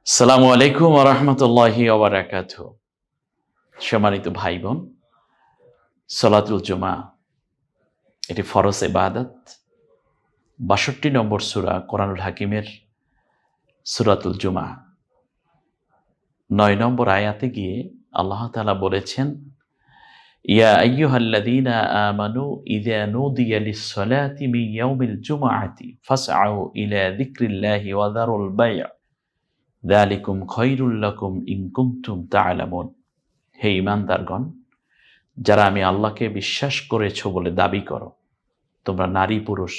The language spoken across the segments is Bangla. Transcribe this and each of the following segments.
আসসালামু আলাইকুম ওয়া রাহমাতুল্লাহি ওয়া বারাকাতুহু। সম্মানিত ভাই বোন, সালাতুল জুমা এটি ফরজ ইবাদত। ৬২ নম্বর সূরা কোরআনুল হাকিমের সূরাতুল জুমা ৯ নম্বর আয়াতে গিয়ে আল্লাহ তাআলা বলেছেন, ইয়া আইয়ুহাল্লাযীনা আমানু ইযা নুদিয়া লিস-সালাতি মিন ইয়াউমিল জুমআতি ফাসআউ ইলা যিকরিল্লাহি ওয়া যারুল বায়' যালিকুম খায়রুল লাকুম ইন কুনতুম তা'লামুন। হে ঈমানদারগণ, যারা আমি আল্লাহকে বিশ্বাস করেছ বলে দাবি করো, তোমরা নারী পুরুষ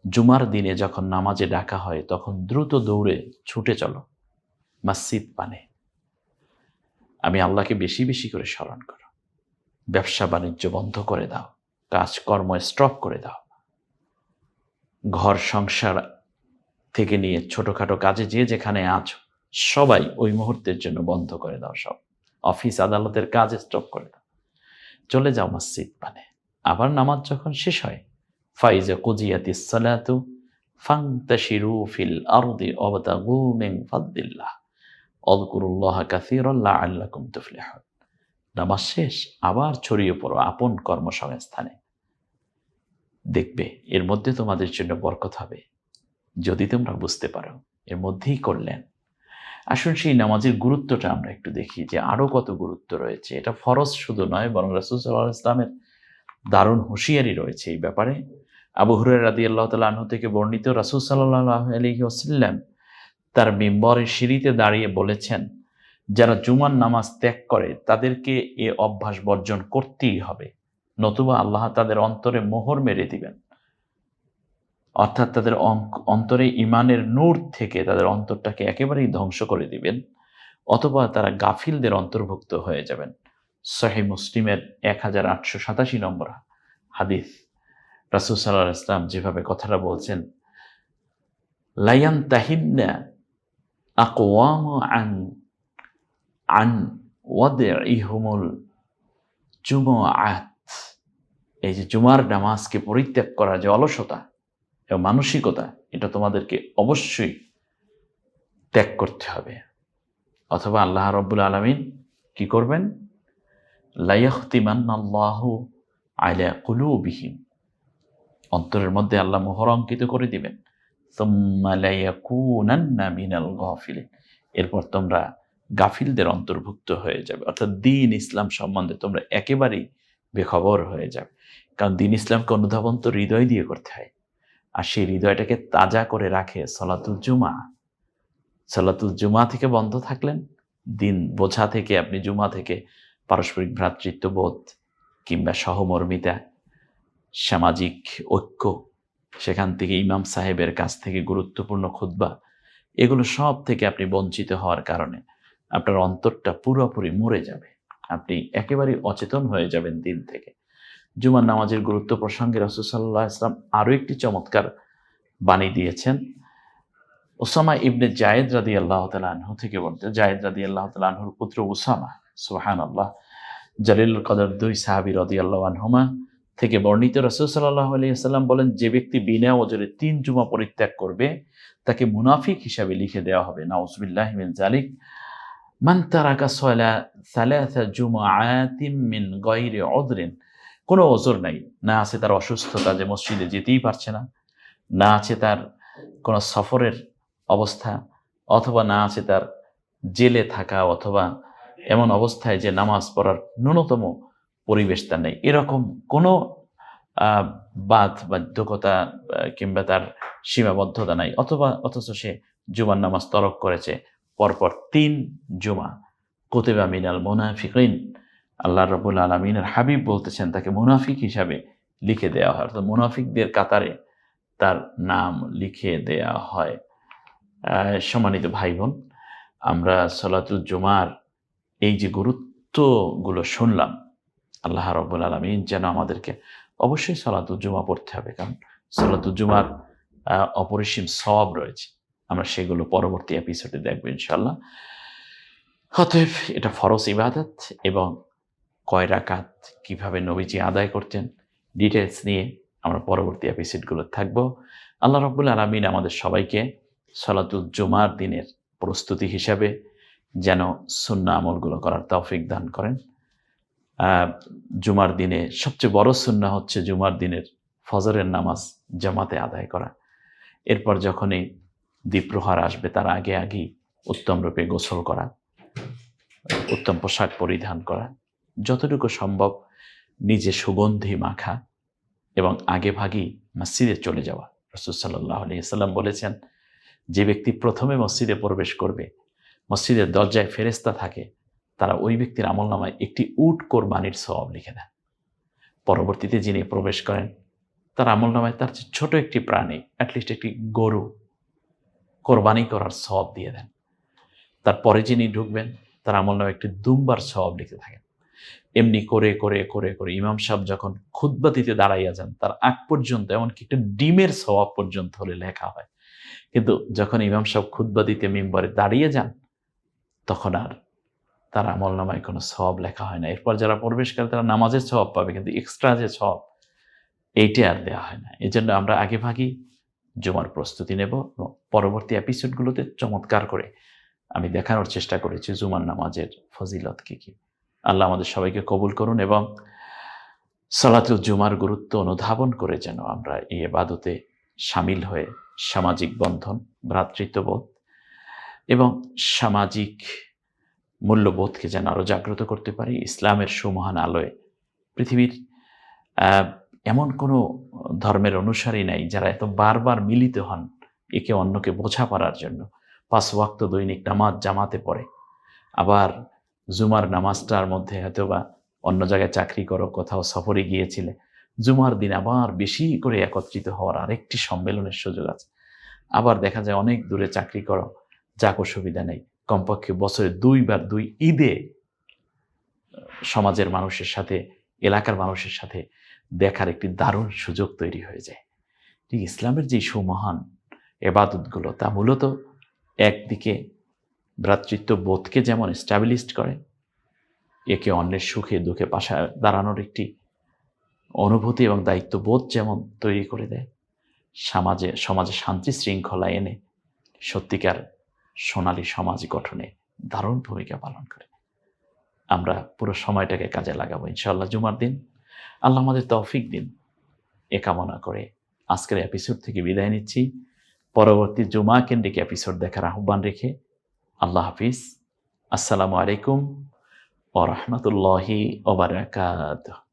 জুমার দিনে যখন নামাজে ডাকা হয় তখন দ্রুত দৌড়ে ছুটে চলো মসজিদ পানে। আমি আল্লাহকে বেশি বেশি করে স্মরণ করো। ব্যবসা বাণিজ্য বন্ধ করে দাও, কাজকর্ম স্টপ করে দাও। ঘর সংসার থেকে নিয়ে ছোটখাটো কাজে যে যেখানে আছো সবাই ওই মুহূর্তের জন্য বন্ধ করে দাও। সব অফিস আদালতের কাজ স্টপ করে দাও, চলে যাও মসজিদ পানে। আবার নামাজ যখন শেষ হয়, ফাইজা কুজিয়াতিস সালাতু ফান্তাশিরু ফিল আরদি ওয়াবতাগু মিন ফাদলিল্লাহ ওয়াযকুরুল্লাহা কাসীরান লাআল্লাকুম তুফলিহুন। নামাজ শেষ, আবার ছড়িয়ে পড়ো আপন কর্মসংস্থানে। দেখবে এর মধ্যে তোমাদের জন্য বরকত হবে যদি তোমরা বুঝতে পারো। এর মধ্যেই করলেন। আসুন সেই নামাজের গুরুত্বটা আমরা একটু দেখি যে আরো কত গুরুত্ব রয়েছে। এটা ফরজ শুধু নয়, বরং রাসূল সাল্লাল্লাহু আলাইহি ওয়াসাল্লামের দারুণ হুঁশিয়ারি রয়েছে এই ব্যাপারে। আবু হুরায়রা রাদিয়াল্লাহু তাআলা আনহু থেকে বর্ণিত, রাসূল সাল্লাল্লাহু আলাইহি ওয়াসাল্লাম তার মিম্বরের সিঁড়িতে দাঁড়িয়ে বলেছেন, যারা জুমার নামাজ ত্যাগ করে তাদেরকে এ অভ্যাস বর্জন করতেই হবে, নতুবা আল্লাহ তাদের অন্তরে মোহর মেরে দিবেন। অর্থাৎ তাদের অন্তরে ঈমানের নূর থেকে তাদের অন্তরটাকে একেবারেই ধ্বংস করে দিবেন, অথবা তারা গাফিলদের অন্তর্ভুক্ত হয়ে যাবেন। সহিহ মুসলিমের 1887 নম্বর হাদিস। রাসূল সাল্লাল্লাহু আলাইহি ওয়াসাল্লাম যেভাবে কথাটা বলছেন, লায়ানতাহিন্না আকওয়ামু আন ওয়াদইহুমুল জুমআত। এই যে জুমার নামাজকে পরিত্যাগ করার যে অলসতা এবং মানসিকতা, এটা তোমাদেরকে অবশ্যই ত্যাগ করতে হবে। অথবা আল্লাহ রাব্বুল আলামিন কি করবেন? লাইয়াখতিমান্নাল্লাহু আলা কুলুবিহিম, অন্তরের মধ্যে আল্লাহ মোহর অঙ্কিত করে দিবেন। সুম্মা লায়াকুনান্না মিনাল গাফিলিন, এরপর তোমরা গাফিলদের অন্তর্ভুক্ত হয়ে যাবে। অর্থাৎ দ্বীন ইসলাম সম্বন্ধে তোমরা একেবারেই বেখবর হয়ে যাবে। কারণ দ্বীন ইসলামকে অনুধাবন তো হৃদয় দিয়ে করতে হয়, আর সেই হৃদয়টাকে তাজা করে রাখে সলাতুল জুমা। সলাতুল জুমা থেকে বন্ধ থাকলেন, দিন বোঝা থেকে আপনি জুমা থেকে পারস্পরিক ভ্রাতৃত্ববোধ কিংবা সহমর্মিতা, সামাজিক ঐক্য, সেখান থেকে ইমাম সাহেবের কাছ থেকে গুরুত্বপূর্ণ খুতবা, এগুলো সব থেকে আপনি বঞ্চিত হওয়ার কারণে আপনার অন্তরটা পুরোপুরি মরে যাবে। আপনি একেবারেই অচেতন হয়ে যাবেন দিন থেকে। জুমার নামাজের গুরুত্ব প্রসঙ্গে রাসূল সাল্লাল্লাহু আলাইহি ওয়াসাল্লাম আরও একটি চমৎকার বাণী দিয়েছেন। উসামা ইবনে জায়েদ রাদিয়াল্লাহু তাআলা আনহু থেকে বর্ণিত, জায়েদ রাদিয়াল্লাহু তাআলা আনহুর পুত্র উসামা, সুবহানাল্লাহ, জালিলুল কদর 2 সাহাবী রাদিয়াল্লাহু আনহুমা থেকে বর্ণিত, রাসূল সাল্লাল্লাহু আলাইহি ওয়াসাল্লাম বলেন, যে ব্যক্তি বিনা ওজরে 3 জুমা পরিত্যাগ করবে তাকে মুনাফিক হিসাবে লিখে দেওয়া হবে। নাউযুবিল্লাহি মিন যালিক। মান তারাকা সালাসা জুমআতিন মিন গায়রি উযরিন, কোনো ওজর নাই, না আছে তার অসুস্থতা যে মসজিদে যেতেই পারছে না, না আছে তার কোনো সফরের অবস্থা, অথবা না আছে তার জেলে থাকা, অথবা এমন অবস্থায় যে নামাজ পড়ার ন্যূনতম পরিবেশ তার নেই, এরকম কোনো বাধ্যকতা কিংবা তার সীমাবদ্ধতা নাই, অথচ সে জুমার নামাজ তরক করেছে পরপর 3 জুমা, কুতিবা মিনাল মুনাফিকিন, আল্লাহ রাব্বুল আলামিনের হাবিব বলতেছেন তাকে মুনাফিক হিসাবে লিখে দেওয়া হয়। অর্থাৎ মুনাফিকদের কাতারে তার নাম লিখে দেয়া হয়। সম্মানিত ভাই বোন, আমরা সলাতুল জুমার এই যে গুরুত্বগুলো শুনলাম, আল্লাহ রাব্বুল আলামিন যেন আমাদেরকে অবশ্যই সলাতুল জুমা পড়তে হবে, কারণ সলাতুল জুমার অপরিসীম সওয়াব রয়েছে। আমরা সেগুলো পরবর্তী এপিসোডে দেখবো ইনশাআল্লাহ। অতএব এটা ফরজ ইবাদত, এবং কয় রাকাত কিভাবে নবীজি আদায় করতেন ডিটেলস নিয়ে আমরা পরবর্তী এপিসোডগুলো থাকবো। আল্লাহ রাব্বুল আলামিন আমাদের সবাইকে সলাতুল জুমার দিনের প্রস্তুতি হিসাবে যেন সুন্নাহ আমলগুলো করার তৌফিক দান করেন। জুমার দিনে সবচেয়ে বড় সুন্নাহ হচ্ছে জুমার দিনের ফজরের নামাজ জামাতে আদায় করা। এরপর যখনই দ্বীপ্রহর আসবে তার আগেই উত্তম রূপে গোসল করা, উত্তম পোশাক পরিধান করা, যতটুকু সম্ভব নিজে সুগন্ধি মাখা এবং আগেভাগেই মসজিদে চলে যাওয়া। রাসূল সাল্লাল্লাহু আলাইহি ওয়াসাল্লাম বলেছেন, যে ব্যক্তি প্রথমে মসজিদে প্রবেশ করবে, মসজিদের দরজায় ফেরেশতা থাকে, তারা ওই ব্যক্তির আমলনামায় একটি উট কোরবানির সওয়াব লিখে দেন। পরবর্তীতে যিনি প্রবেশ করেন তার আমলনামায় তার ছোট একটি প্রাণী, অ্যাটলিস্ট একটি গরু কোরবানি করার সওয়াব দিয়ে দেন। তারপরে যিনি ঢুকবেন তার আমলনামায় একটি দুম্বার সওয়াব লিখে থাকেন। এমনি করে করে করে করে ইমাম সাহেব যখন খুতবা দিতে দাঁড়াইয়া যান তার আগ পর্যন্ত এমনকি একটা ডিমের সওয়াব পর্যন্ত হলে লেখা হয়। কিন্তু যখন ইমাম সাহেব খুতবা দিতে মিম্বরে দাঁড়িয়ে যান তখন আর তার আমলনামায় কোনো সওয়াব লেখা হয় না। এরপর যারা প্রবেশ করে তারা নামাজের সওয়াব পাবে, কিন্তু এক্সট্রা যে সওয়াব এইটা আর দেওয়া হয় না। এই জন্য আমরা আগেভাগেই জুমার প্রস্তুতি নেব। পরবর্তী এপিসোডগুলোতে চমৎকার করে আমি দেখানোর চেষ্টা করেছি জুমার নামাজের ফজিলত কি। আল্লাহ আমাদের সবাইকে কবুল করুন এবং সালাতুল জুমার গুরুত্ব অনুধাবন করে যেন আমরা এই ইবাদতে শামিল হয়ে সামাজিক বন্ধন, ভ্রাতৃত্ববোধ এবং সামাজিক মূল্যবোধকে যেন আরও জাগ্রত করতে পারি। ইসলামের সুমহান আলোয় পৃথিবীর এমন কোনো ধর্মের অনুসারী নাই যারা এত বারবার মিলিত হন একে অন্যকে বোঝাপড়ার জন্য। 5 ওয়াক্ত দৈনিক নামাজ জামাতে পড়ে, আবার জুমার নামাজটার মধ্যে হয়তোবা অন্য জায়গায় চাকরি করো, কোথাও সফরে গিয়েছিলে, জুমার দিন আবার বেশি করে একত্রিত হওয়ার আরেকটি সম্মেলনের সুযোগ আছে। আবার দেখা যায় অনেক দূরে চাকরি করো, যাক অসুবিধা নেই, কমপক্ষে বছরে 2 বার 2 ঈদে সমাজের মানুষের সাথে, এলাকার মানুষের সাথে দেখার একটি দারুণ সুযোগ তৈরি হয়ে যায়। ঠিক ইসলামের যে সুমহান ইবাদতগুলো তা মূলত একদিকে ভ্রাতৃত্ববোধকে যেমন এস্টাবলিশড করে, একে অন্যের সুখে দুঃখে পাশে দাঁড়ানোর একটি অনুভূতি এবং দায়িত্ববোধ যেমন তৈরি করে দেয়, সমাজে শান্তি শৃঙ্খলা এনে সত্যিকার সোনালী সমাজ গঠনে দারুণ ভূমিকা পালন করে। আমরা পুরো সময়টাকে কাজে লাগাবো ইনশাআল্লাহ জুমার দিন। আল্লাহ আমাদের তৌফিক দিন এ কামনা করে আজকের এপিসোড থেকে বিদায় নিচ্ছি। পরবর্তী জুমা কেন্দ্রিক এপিসোড দেখার আহ্বান রেখে আল্লাহ হাফিজ। আসসালামু আলাইকুম ওয়া রাহমাতুল্লাহি ওয়া বারাকাতুহু।